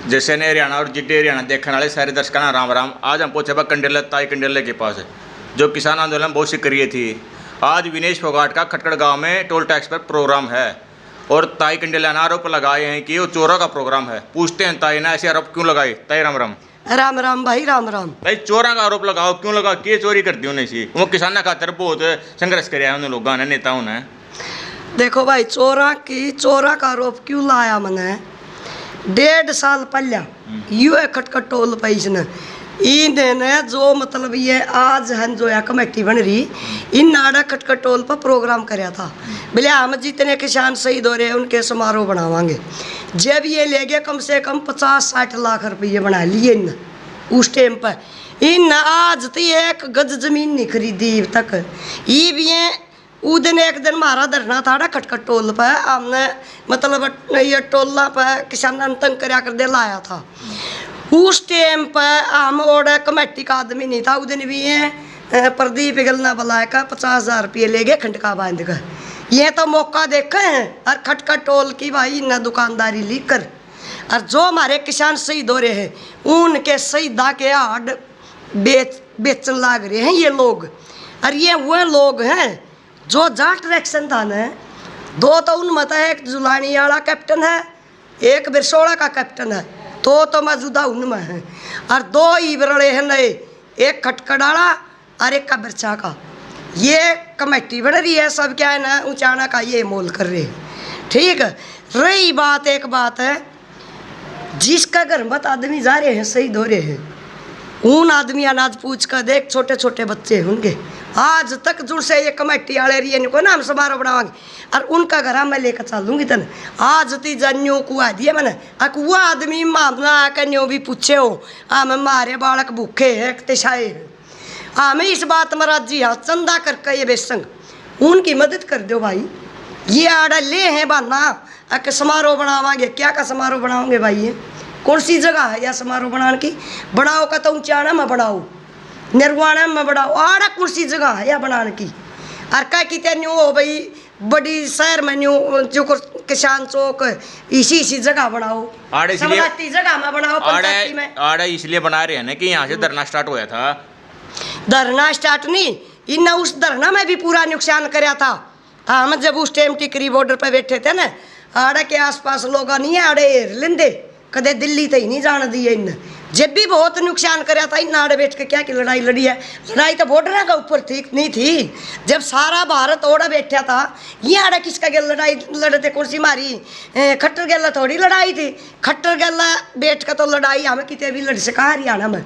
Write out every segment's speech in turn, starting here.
जैसे ने हरियाणा और जिले हरियाणा देखने वाले सारे दर्शकों का राम राम। आज हम पहुंचे कंडेला ताई कंडेला के पास जो किसान आंदोलन बहुत सक्रिय थी। आज विनेश फोगाट का खटखड़ गांव में टोल टैक्स पर प्रोग्राम है और ताई कंडेला ने आरोप लगाए हैं कि वो चोरों का प्रोग्राम है। पूछते हैं ताई ने ऐसे आरोप क्यों लगाए। ताई राम राम। राम राम भाई राम राम। भाई चोरा का आरोप लगाओ क्यों लगा, के चोरी करती उन्हें सी वो किसान खातर बहुत संघर्ष कराया उन लोगों ने, नेताओं ने। देखो भाई चोरा का आरोप क्यों लाया मैंने 1.5 साल पहले यू खटखट टोल पे इसने इन्हें जो मतलब ये आज है जो है कमेटी बन रही इन नाड़ा खटखट टोल पर प्रोग्राम कराया था। बोले हम जितने किसान शहीद हो रहे हैं उनके समारोह बनावांगे। जब ये ले गए कम से कम 50-60 लाख रुपये बना लिए इन उस टाइम पर। इन आज तो एक गज जमीन नहीं खरीदी तक। ये भी उदन एक दिन मारा धरना था ना खटखट टोल पर। हमने मतलब ये टोला पर किसान तंग कराया कर दे लाया था। उस टाइम पर हम और कमेटी का आदमी नहीं था। उस दिन भी ये प्रदीप गलना बुलाया का 50,000 रुपये ले गए खंड का बांध कर। ये तो मौका देखा है और खटखट टोल की भाई न दुकानदारी लिख कर और जो हमारे किसान शहीद हो रहे हैं उनके शहीदा के हाड बेचन लाग रहे हैं ये लोग। और ये वह लोग हैं जो जाट इलेक्शन था न, 2 तो उनमें था, एक जुलानी वाला कैप्टन है, एक बिरसोड़ा का कैप्टन है, तो मौजूदा उनमें है। और 2 इबरड़े हैं नए, एक खटखड़ाड़ा और एक का बिरचा का। ये कमेटी बन रही है, सब क्या है ना ऊंचाना का ये मोल कर रहे हैं। ठीक है, रही बात एक बात है जिसका घर मत आदमी जा रहे हैं शहीद हो रहे हैं उन आदमी अनाज पूछ कर देख, छोटे छोटे बच्चे होंगे आज तक जुड़ से ये कमेटी वाले रही इनको ना हम समारोह बनावांगे और उनका घर मैं लेकर चलूँगी तन। आज ती जन्यो कुआ दिए मैंने अकुआ आदमी मामला कन्यो भी पूछे हो हम मारे बालक भूखे है तिशाए हैं हमें इस बात में राजी हाँ चंदा करके ये बेसंग उनकी मदद कर दो भाई। ये आड़ा ले हैं बाना अक समारोह बनावांगे। क्या का समारोह बनाओगे भाई? ये कौन सी जगह है या समारोह बनाने की? बनाओ का तो ऊंचाना में बढ़ाओ, निर्वाणा में बढ़ाओ, आड़ा कौन सी जगह है या बनाने की? और क्या कहते न्यू हो भाई बड़ी शहर में न्यू जो किसान चौक इसी जगह बनाओ, जगह में बनाओ, पंचायती में। आड़ा इसलिए बना रहे हैं ना कि यहाँ से धरना स्टार्ट हुआ था। धरना स्टार्ट नहीं, इन उस धरना में भी पूरा नुकसान कराया था। हम जब उस टाइम टिकरी बॉर्डर पर बैठे थे ना, आड़े के आसपास लोग नहीं है, आड़े लेंदे कदे दिल्ली तक नहीं जाने दिए इन। जब भी बहुत नुकसान कराया था इन आड़े बैठ के क्या की लड़ाई लड़ी है। लड़ाई तो बॉर्डर का ऊपर ठीक नहीं थी। जब सारा भारत ओड़ा बैठा था ये आड़ा किसका गल लड़ाई लड़ते कौन सी मारी खट्टर गला थोड़ी लड़ाई थी। खट्टर गला बैठ कर तो लड़ाई हमें कितने भी लड़ सका हरियाणा में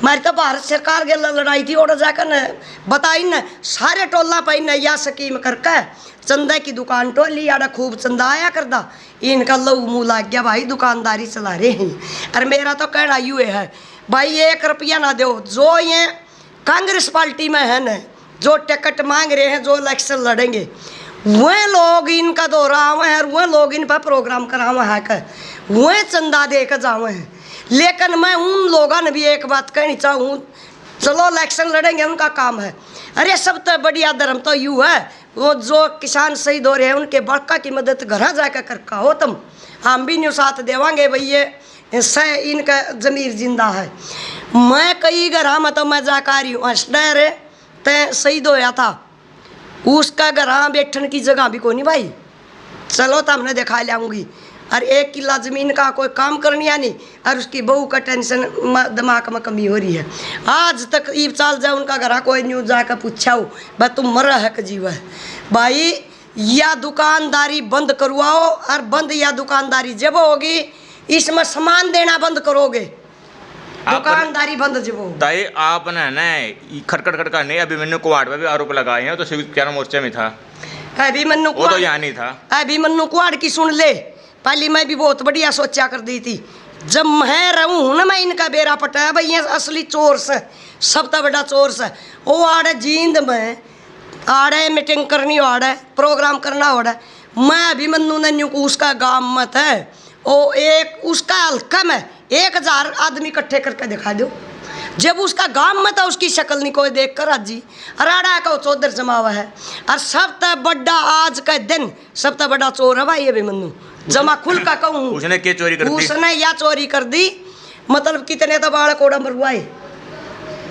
मारी तो भारत सरकार गला लड़ाई थी। और जाकर न बताई न सारे टोला पाई न या स्कीम करके चंदा की दुकान टोली आड़ा खूब चंदा आया करदा। इनका लहू मुँह लग गया भाई दुकानदारी चला रहे हैं। और मेरा तो कहना यूँ है भाई 1 रुपया ना दो जो ये कांग्रेस पार्टी में है न जो टिकट मांग रहे हैं जो इलेक्शन लड़ेंगे वह लोग इनका दोहरावे हैं और वह लोग इन पर प्रोग्राम करावे है कर वह चंदा दे कर जावे हैं। लेकिन मैं उन लोगों ने भी एक बात कहनी चाहूँ, चलो इलेक्शन लड़ेंगे उनका काम है। अरे सब तो बढ़िया धर्म तो यूँ है वो जो किसान शहीद हो रहे हैं उनके बड़का की मदद घर जाकर करका हो तुम हम भी न्यू साथ देवांगे भाई। ये सह इनका जमीर जिंदा है। मैं कई घर में तो मैं जाकर हूँ अस्टर तय शहीद होया था उसका घर बैठने की जगह भी कोई नहीं भाई। चलो तो हमने दिखा लाऊंगी। और 1 किला ज़मीन का कोई काम करनी है नहीं और उसकी बहू का टेंशन दिमाग में कमी हो रही है। आज तक ईब चाल जाए उनका घर कोई न्यूज जाकर पूछाओ भाई तुम मर है कि जीव है भाई। या दुकानदारी बंद करवाओ और बंद या दुकानदारी जब होगी इसमें सामान देना बंद करोगे दुकानदारी बंद जब होगी। ताई आपने न खटखट करने अभिमन्यु कुआड़ पर भी आरोप लगाए हैं तो संयुक्त किसान मोर्चे में था अभिमन्यु वो तो यहाँ नहीं था। अभिमन्यु कुआड़ की सुन ले पहली मैं भी बहुत बढ़िया सोचा कर दी थी जब मैं रहूँ ना मैं इनका बेरा पटाया भाई ये असली चोर से सबसे बड़ा चोर से वो आड़े जींद में आड़े मीटिंग करनी आड़े प्रोग्राम करना आड़े मैं अभिमन्यु ने न्यू को उसका गाँव मत है वो एक उसका हल्का में 1000 आदमी इकट्ठे करके दिखा दो। जब उसका गांव में था उसकी शक्ल नहीं कोई देख कर अजी अराड़ा का चौधर जमा हुआ है। और सबसे बड़ा आज का दिन सबसे बड़ा चोर है भाई अभिमन्यु जमा खुल का कहूँ, उसने क्या चोरी कर दी? उसने या चोरी कर दी, मतलब कितने तो बालक ओड़ा मरवाए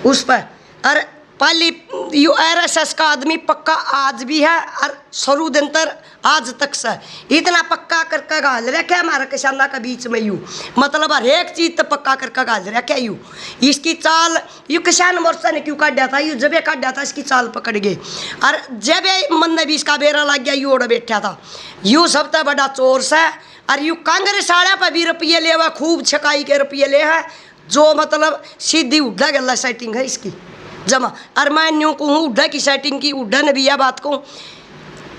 उस पर। और पहली URSS का आदमी पक्का आज भी है, और शुरू दिन तक आज तक से इतना पक्का करके गाल रखे हमारा किसाना के बीच में यू, मतलब हर एक चीज तो पक्का करके गाल रखे यू। इसकी चाल यू किसान मोर्चा ने क्यों काटा था, यू जब काटा था इसकी चाल पकड़ गए, और जब मन में भी इसका बेरा लग गया यू ओढ़ बैठा था। यू सबसे बड़ा चोर से, और यू कांग्रेस आड़ा पर भी रुपये ले हुआ, खूब छकाई के रुपये ले है, जो मतलब सीधी उड्ढा गला सेटिंग है इसकी जमा। और मैं यूँ कहूँ उड्ढा की सेटिंग की, उड्ढा ने भी यह बात कहूँ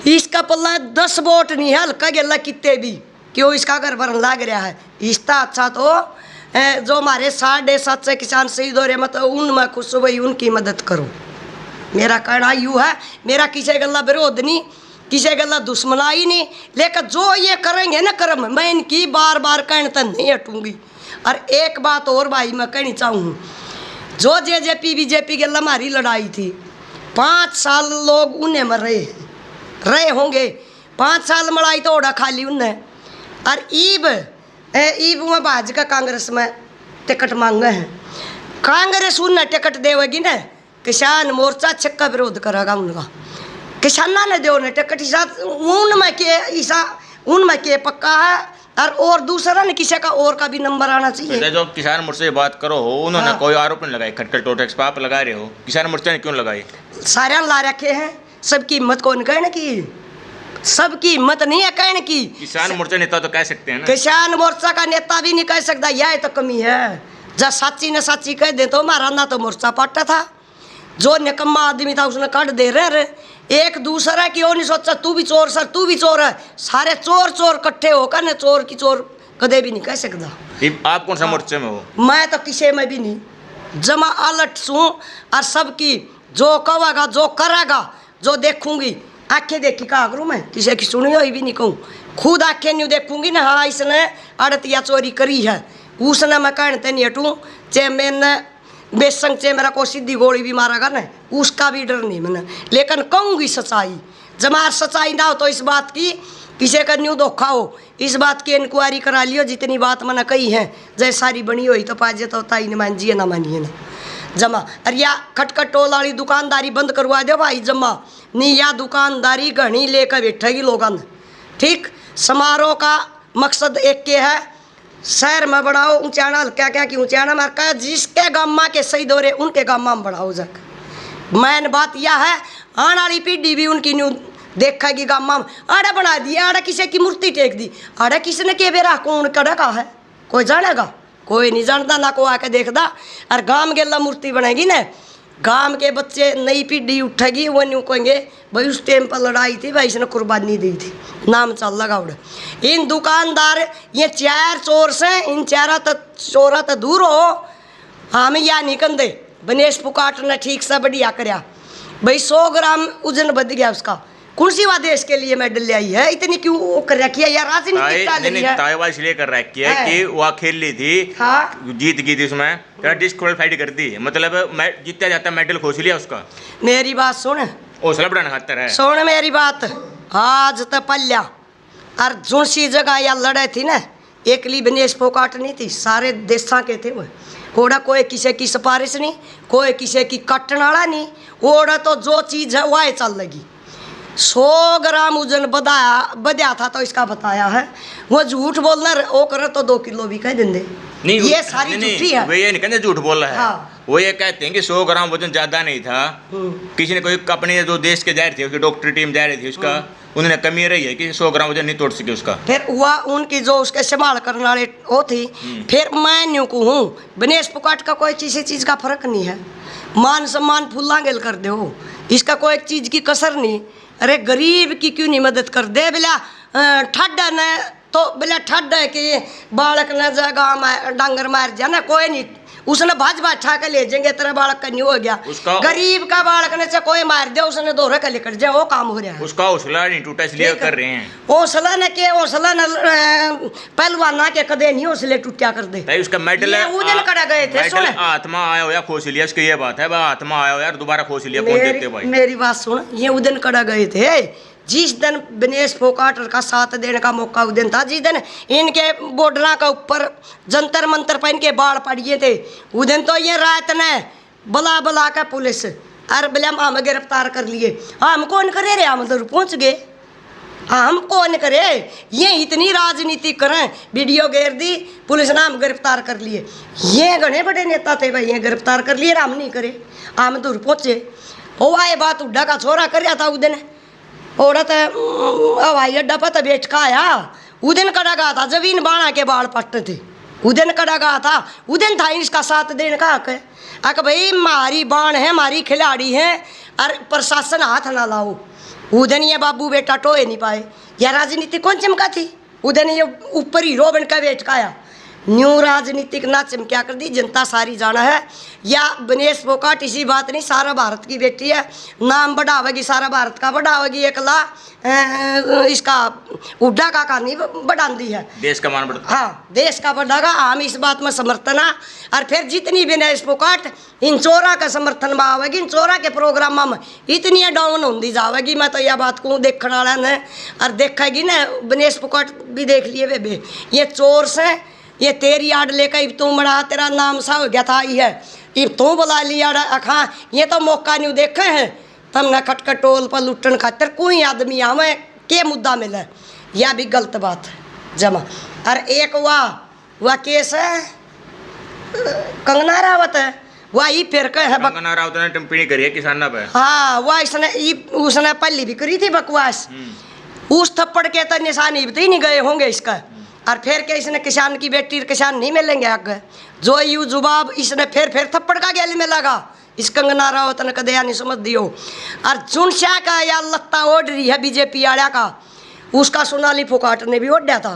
इसका पल्ला 10 वोट नहीं है, हल्का गला कितने भी क्यों इसका घर भरन लाग रहा है। इसका अच्छा तो जो हमारे 7.5 किसान शहीद हो रहे, मतलब उनमें खुश हुई, उनकी मदद करो। मेरा कहना यूँ है, मेरा किसी गला विरोध नहीं, किसी गला दुश्मनाई नहीं, लेकिन जो ये करेंगे ना कर्म, मैं इनकी बार बार कहने तक नहीं हटूँगी। और एक बात और भाई मैं कहनी चाहूँ, जो JJP BJP गला हमारी लड़ाई थी, 5 साल लोग उन्हें मर रहे होंगे, 5 साल लड़ाई तो ओढ़ा खाली उन्हें। और ईब में भाजपा कांग्रेस में टिकट मांगे हैं, कांग्रेस उन्हें टिकट देवेगी ना, किसान मोर्चा छक्का विरोध करेगा उनका, किसाना ने दो टिकट उनमें के पक्का है। और दूसरा ने किसी का और का भी नंबर आना चाहिए। जो किसान मोर्चा से बात करो हो, उन्होंने हाँ। कोई आरोप नहीं लगाई, खटखट टोल टैक्स पर आप लगा रहे हो, किसान मोर्चा ने क्यों लगाई? सारे ला रखे हैं, सबकी हिम्मत कौन कहने की, सबकी हिम्मत नहीं है कहने की। किसान मोर्चा नेता तो कह सकते हैं ना, किसान मोर्चा का नेता भी नहीं कह सकता, यह तो कमी है। जब साची ने साची कह दे तो हमारा ना तो मोर्चा पाटा था, जो निकम्मा आदमी था उसने काट दे रहे। एक दूसरा की और नहीं सोचा, तू भी चोर सर, तू भी चोर है, सारे चोर चोर इकट्ठे होकर न चोर की चोर कदे भी नहीं कह सकता। आप कौन सा मोर्चे में हो? मैं तो किसी में भी नहीं, जमा अलट सूँ, और सबकी जो कहेगा जो करेगा जो देखूंगी, आंखें देखी कहा करूँ मैं, किसी की सुनी हुई भी नहीं कहूँ, खुद आंखें नहीं देखूंगी ना, हाँ इसने अड़तिया चोरी करी है, उसने मैं कहते नहीं हटूँ, चाहे मैंने बेसंग चे मेरा को सीधी गोली भी मारेगा ना, उसका भी डर नहीं मैंने, लेकिन कहूँगी सच्चाई। जमार सच्चाई ना हो तो इस बात की किसी का न्यू धोखा हो, इस बात की इंक्वायरी करा लियो, जितनी बात मैंने कही है जैसे सारी बनी हुई तो पाजे तो होता ही नहीं, मानिए ना मानिए ना जमा। अरे या खटखट टोल वाली दुकानदारी बंद करवा दो भाई जमा, नहीं या दुकानदारी घनी लेकर बैठेगी लोगों ने। ठीक, समारोह का मकसद एक के है, शहर में बढ़ाओ ऊंचाना, क्या क्या कि ऊंचाना मार का जिसके गामा के शहीद हो रहे उनके गामा में बढ़ाओ जग। मैन बात यह है, आने वाली पीढ़ी भी उनकी न्यू देखेगी गामा में, आड़ा बना दिया, आड़ा किसी की मूर्ति टेक दी, आड़ा किसी ने के बेरा कौन करेगा है, कोई जानेगा? कोई नहीं जानता, ना को आके देखदा। और गांव गेला मूर्ति बनेगी ना, गांव के बच्चे नई पीढ़ी उठेगी, वो न्यू कहेंगे भाई उस टाइम पर लड़ाई थी भाई, इसने कुर्बानी दी थी, नाम चल लगा उड़। इन दुकानदार ये 4 चोर से, इन 4 चोरा तो दूर हो, हम या नहीं कंदे। बनेश पुकाट ने ठीक से बढ़िया करया भाई, 100 ग्राम वजन बढ़ गया उसका, कौन सी बात देश के लिए मेडल ले आई है, इतनी क्यों कर रखी है यार, राजनीति डाल रही है। ताइवा इसलिए कर रखी है कि वह खेल ली थी, हाँ, जीत गई थी, उसमें डिस्क्वालीफाइड कर दी, मतलब जीता जाता मेडल खोस लिया उसका। मेरी बात सुन, हौसला बढ़ाना खातर है, सुन मेरी बात, आज तो पल्ला और जो सी जगह या लड़े थी ना, एकली बनेश फोकाट नहीं थी, सारे देशा के थे वो। ओड़ा कोई किसी की सिफारिश नहीं, कोई किसी की कटन वाला नहीं, ओड़ा तो जो चीज़ है वह चल लगी। 100 ग्राम वजन बढ़ाया था तो इसका बताया है, वो झूठ बोलना वो करे तो 2 किलो भी कह देंगे, नहीं ये सारी झूठी है। वे ये नहीं कहते झूठ बोल रहा है, हाँ। वो ये कहते हैं कि 100 ग्राम वजन ज़्यादा नहीं था, किसी ने कोई अपने जो देश के जा रहे थे, उसकी डॉक्टर टीम जा रही थी, उसका उन्होंने कमी रही है कि 100 ग्राम वजन नहीं तोड़ सके उसका। फिर वह उनकी जो उसके संभाल करने वाले वो थी, फिर मैं न्यू कहूँ बनेश पुकाट का कोई किसी चीज़ का फर्क नहीं है, मान सम्मान फुल्ला गेल कर दो, इसका कोई एक चीज़ की कसर नहीं। अरे गरीब की क्यों नहीं मदद कर दे, बिला ठड ने तो बिला ठड है कि बालक न जगह डांगर मार जा ना, कोई नहीं, उसने भाजपा ठा के ले जाएंगे, तेरा बालक का नहीं हो गया, गरीब का बालक ने कोई मार दिया, उसने दोहरा के लेकर जाए, वो काम हो रहा है। उसका हौसला नहीं टूटा इसलिए कर रहे हैं, हौसला ने के हौसला न पहलवाना के कदे नहीं हौसले टूटा कर दे। उसका मेडल उदन करा गए थे, सुन आत्मा आया हो या खोस लिया, उसकी ये बात है, आत्मा आया हो यार दोबारा खोस लिया, कौन देते भाई। मेरी बात सुन, ये उदन करा गए थे जिस दिन विनेश फोगाट का साथ देने का मौका उस दिन था, जिस दिन इनके बॉर्डर का ऊपर जंतर मंतर पर इनके बाढ़ पड़िए थे, उस दिन तो ये रात ने बुला बुला कर पुलिस और बोले हम गिरफ्तार कर लिए। हम कौन करे रे, हम तो पहुँच गए, हम कौन करे, ये इतनी राजनीति करें, वीडियो घेर दी पुलिस ने, हम गिरफ्तार कर लिए। ये घने बड़े नेता थे भाई, ये गिरफ्तार कर लिए, हम नहीं करे, हम दूर पहुँचे। हो आए बात उड्डा का छोरा कर था उस दिन, औरत हवाई अड्डा पर बैठ का आया, उस दिन कड़ा गया था जब इन बाणा के बाल पट्टे थे, उस दिन कड़ा गया था, उस दिन था इसका साथ देने का हक है। अक भाई हमारी बाण है, हमारी खिलाड़ी है, और प्रशासन हाथ ना लाओ। उदन ये बाबू बेटा टोए नहीं पाए, या राजनीति कौन चमका थी, उदन ये ऊपर हीरो बन का बैठ काया। न्यू राजनीतिक ना चमक्या कर दी, जनता सारी जाना है। या विनेश फोगाट इसी बात नहीं, सारा भारत की बेटी है, नाम बढ़ावेगी, सारा भारत का बढ़ावेगी, एकला इसका उड्डा का कहानी बढ़ा दी है, देश का मान बढ़ता। हाँ, देश का बढ़ागा, हम इस बात में समर्थन है। और फिर जितनी विनेश फोगाट इन चोरा का समर्थन में आवेगी, इन चोरा के प्रोग्राम में इतनी डाउन होती जावेगी, मैं तो यह बात कहूँ देखने वाला ने, और देखेगी ना विनेश फोगाट भी देख लिए बेबे, ये चोर से, ये तेरी आड़ लेकर इब तू मरा, तेरा नाम सा हो गया था, ये इब तू बुला लिया अखा, ये तो मौका नहीं देखे हैं तमने खटखट टोल पर लुटन खातर कोई आदमी हमें के मुद्दा मिले, यह भी गलत बात है जमा। और एक वह केस है कंगना रावत है, वह ही फिर कहे है कंगना रावत ने टिप्पणी करी है किसानों पे, हाँ, वह उसने पहली भी करी थी बकवास, उस थप्पड़ के तो निशान इब ही नहीं गए होंगे इसका। और फिर क्या इसने किसान की बेटी किसान नहीं मिलेंगे आगे, जो यू जुबाब इसने फिर थप्पड़ का गैली में लगा, इस कंगना रावत ने कदया नहीं समझ दियो। और जुनशा का या लत्ता ओढ़ रही है बीजेपी आड़ा का, उसका सोनाली फोगाट ने भी ओढ़ा था,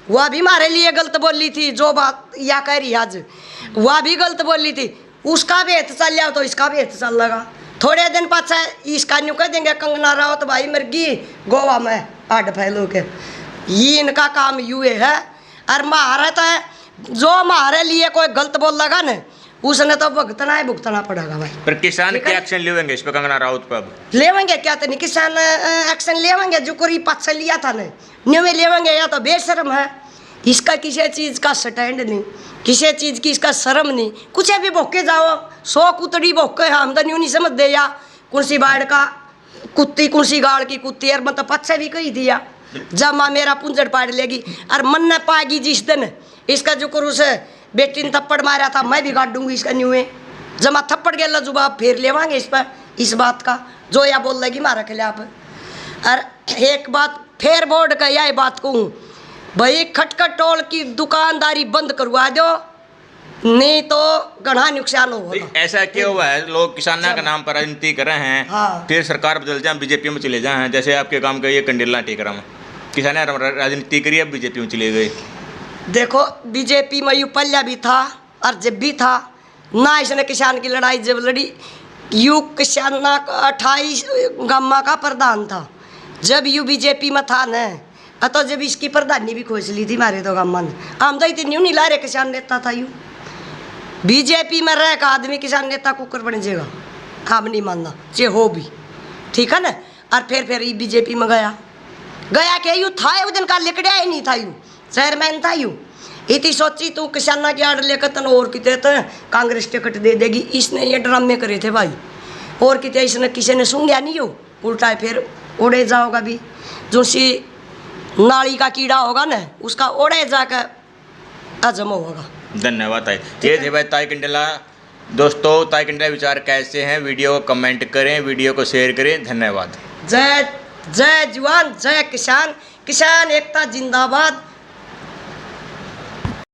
वह भी हमारे लिए गलत बोली थी, जो बात या कह रही आज वह भी गलत बोली थी, उसका भी हथ चल जाओ तो इसका भी हथ चल लगा। थोड़े दिन पाछा इसका न्यू कह देंगे कंगना रावत भाई मर गई गोवा में आड फैलो के, ये इनका काम यूए है। और महारत है, जो हमारे लिए कोई गलत बोल लगा न उसने तो भुगतना पड़ेगा भाई। पर किसान क्या एक्शन लेंगे इस पे कंगना रावत पे, अब लेवेंगे क्या, तो नहीं किसान एक्शन लेवेंगे, जो कोई पाछा लिया था न न्यू में लेवेंगे, या तो बेशर्म है, इसका किसी चीज़ का स्टैंड नहीं, किसी चीज़ की इसका शर्म नहीं, कुछ भी भोके जाओ, 100 कुतड़ी भोके हम तो न्यू नहीं समझ दे, या कुर्सी बाढ़ का कुत्ती कुर्सी गाड़ की कुत्ती, और मतलब पच्चे भी कही दिया जब माँ मेरा पुंजड़ पाड़ लेगी, और मन न पाएगी जिस दिन इसका जो करूँ से बेटी ने थप्पड़ मारा था, मैं भी काट दूंगी इसका न्यू में, जमा थप्पड़ गया जुबाब फिर लेवांगे इस पर, इस बात का जो या बोल लगी मारा खिलाफ। और एक बात फिर बोर्ड का यह बात कहूँ भाई, खटखट टोल की दुकानदारी बंद करवा दो, नहीं तो घना नुकसान होगा। ऐसा क्यों हुआ है, लोग किसानों के नाम पर राजनीति कर रहे हैं, हाँ। फिर सरकार बदल जाए बीजेपी में चले जाए, जैसे आपके काम का ये कंडेला टीकरा में किसान राजनीति करी, अब बीजेपी में चले गए। देखो बीजेपी में यू पल्ला भी था और जब भी था ना, इसने किसान की लड़ाई जब लड़ी, यू किसान 28 गामा का प्रधान था जब यू बीजेपी में था न, तो जब इसकी प्रधानी भी खोज ली थी मारे तो गामा ने, हम तो इतनी न्यू नहीं ला रहे किसान नेता था यू, बीजेपी में रह का आदमी किसान नेता कुकर बन जाएगा, हम नहीं मानना चाहे हो भी, ठीक है ना। और फिर ये बीजेपी में गया क्या यू था उस दिन का लिकड़ा ही नहीं था, यू चेयरमैन था, यू इतनी सोची तू किसाना की आड़ लेकर तन और कितने तो कांग्रेस टिकट दे देगी, इसने ये ड्रामे करे थे भाई, और कितने इसने किसी ने सुन नहीं हो, उल्टा फिर उड़े जाओगा भी, जो सी नाली का कीड़ा होगा ना उसका उड़े जाकर हजम होगा। धन्यवाद ताई, ये थे भाई ताई कंडेला। दोस्तों ताई कंडेला विचार कैसे हैं, वीडियो को कमेंट करें, वीडियो को शेयर करें, धन्यवाद। जय जय जवान जय किसान, किसान एकता जिंदाबाद।